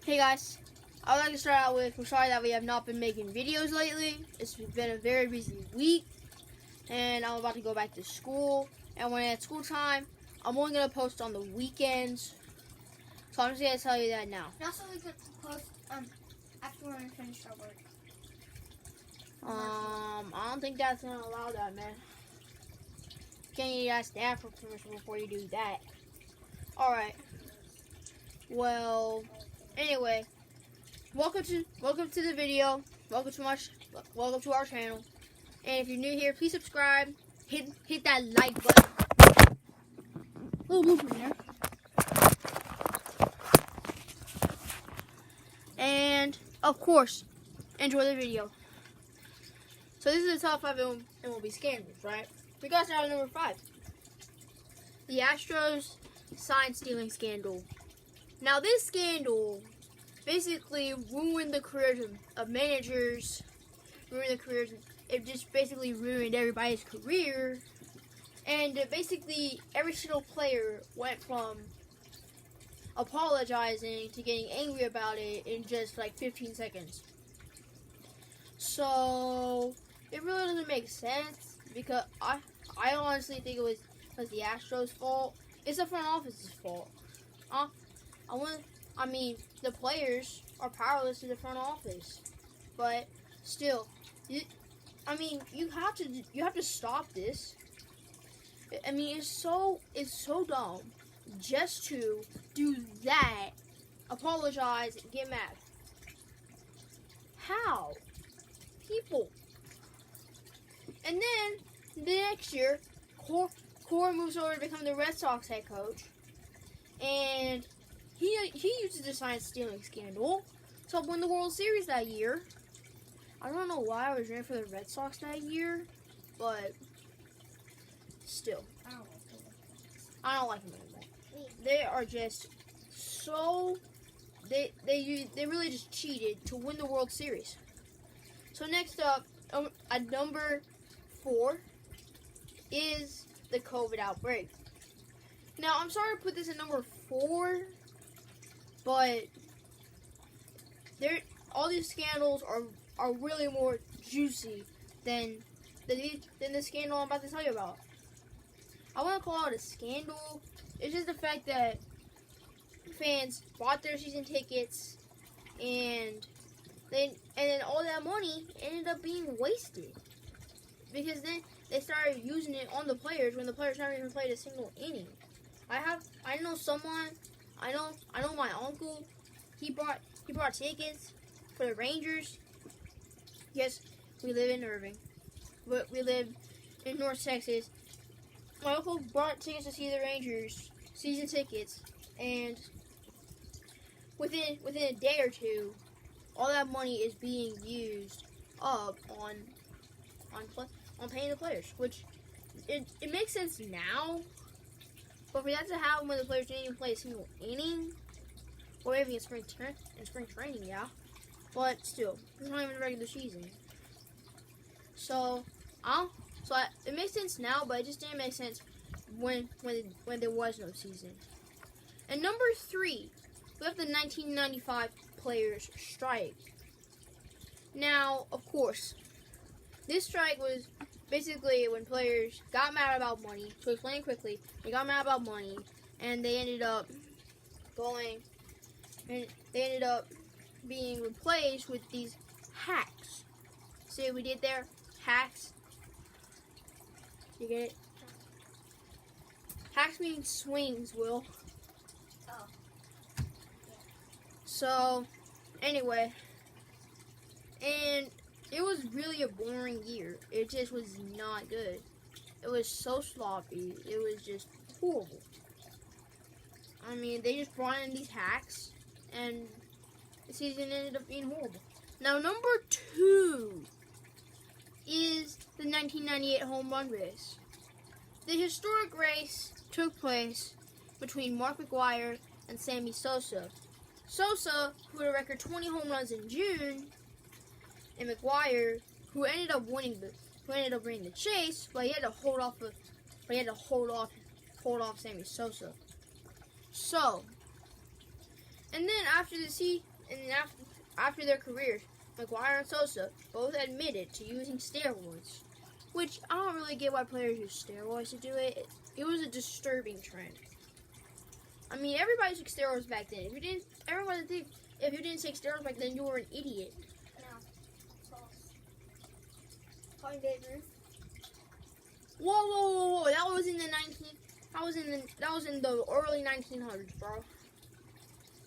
Hey guys, I would like to start out with, we're sorry that we have not been making videos lately. It's been a very busy week, and I'm about to go back to school. And when it's school time, I'm only going to post on the weekends. So I'm just going to tell you that now. And also we could post after we're finished our work. I don't think that's going to allow that, man. Can't even ask Dad for permission before you do that. Alright. Well, anyway, welcome to the video. Welcome to our channel. And if you're new here, please subscribe. Hit that like button. Little blooper there. And of course, enjoy the video. So this is the top 5 MLB scandals, right? We got started with number 5. The Astros sign stealing scandal. Now this scandal basically ruined the careers of managers, it just basically ruined everybody's career, and basically every single player went from apologizing to getting angry about it in just like 15 seconds. So it really doesn't make sense, because I honestly think it was the Astros' fault. It's the front office's fault. I mean, the players are powerless to the front office, but still, you have to stop this. I mean, it's so dumb just to do that, apologize, and get mad. How? People. And then the next year, Cora moves over to become the Red Sox head coach, and he uses the sign stealing scandal to win the World Series that year. I don't know why I was rooting for the Red Sox that year, but still, I don't like them anymore. They are just so they really just cheated to win the World Series. So next up, at number 4 is the COVID outbreak. Now, I'm sorry to put this at number 4, but all these scandals are really more juicy than the scandal I'm about to tell you about. I wouldn't call it a scandal. It's just the fact that fans bought their season tickets, and then all that money ended up being wasted, because then they started using it on the players when the players haven't even played a single inning. I know my uncle, he brought tickets for the Rangers. Yes, we live in Irving, but we live in North Texas. My uncle brought tickets to see the Rangers, season tickets, and within a day or two, all that money is being used up on paying the players, which it makes sense now. But for that to happen when the players didn't even play a single inning, or maybe in spring training, yeah. But still, it's not even the regular season. So it makes sense now, but it just didn't make sense when there was no season. And number 3, we have the 1995 players' strike. Now, of course, this strike was basically when players got mad about money. To explain quickly, they got mad about money, and they ended up being replaced with these hacks. See what we did there? Hacks. You get it? Hacks means swings, Will. Oh. So, anyway, and it was really a boring year. It just was not good. It was so sloppy. It was just horrible. I mean, they just brought in these hacks, and the season ended up being horrible. Now, number 2 is the 1998 home run race. The historic race took place between Mark McGwire and Sammy Sosa. Sosa, who had a record 20 home runs in June, and McGwire, who ended up winning the chase, but he had to hold off Sammy Sosa. So, and then after after their careers, McGuire and Sosa both admitted to using steroids, which I don't really get why players use steroids to do it. It was a disturbing trend. I mean, everybody took steroids back then. If you didn't take steroids back then, you were an idiot. No. False. Calling Babe Ruth. Whoa! That was in the early 1900s, bro.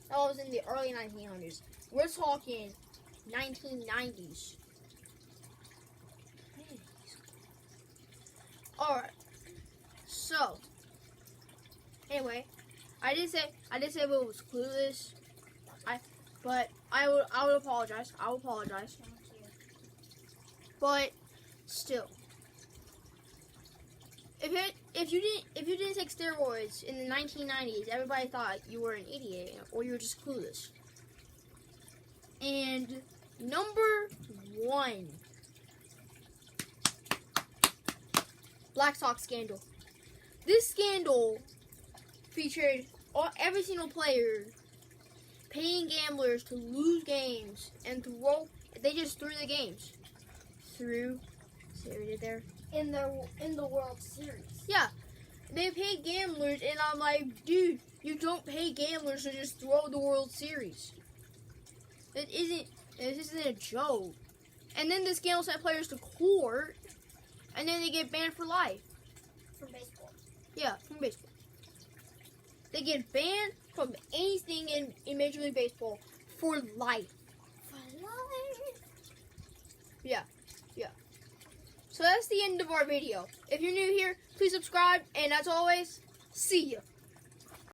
That was in the early 1900s. We're talking 1990s. All right. So, anyway, I did say Will was clueless. But I would apologize. I will apologize. Thank you. But still, if you didn't take steroids in the 1990s, everybody thought you were an idiot or you were just clueless. And number 1, Black Sox scandal. This scandal featured every single player paying gamblers to lose games and they just threw the games. See what we did there? In the World Series. Yeah. They paid gamblers and I'm like, dude, you don't pay gamblers to just throw the World Series. This isn't a joke. And then the scandal sent players to court and then they get banned for life. From baseball. Yeah, from baseball. They get banned from anything in Major League Baseball for life. For life. Yeah. So that's the end of our video. If you're new here, please subscribe. And as always, see ya.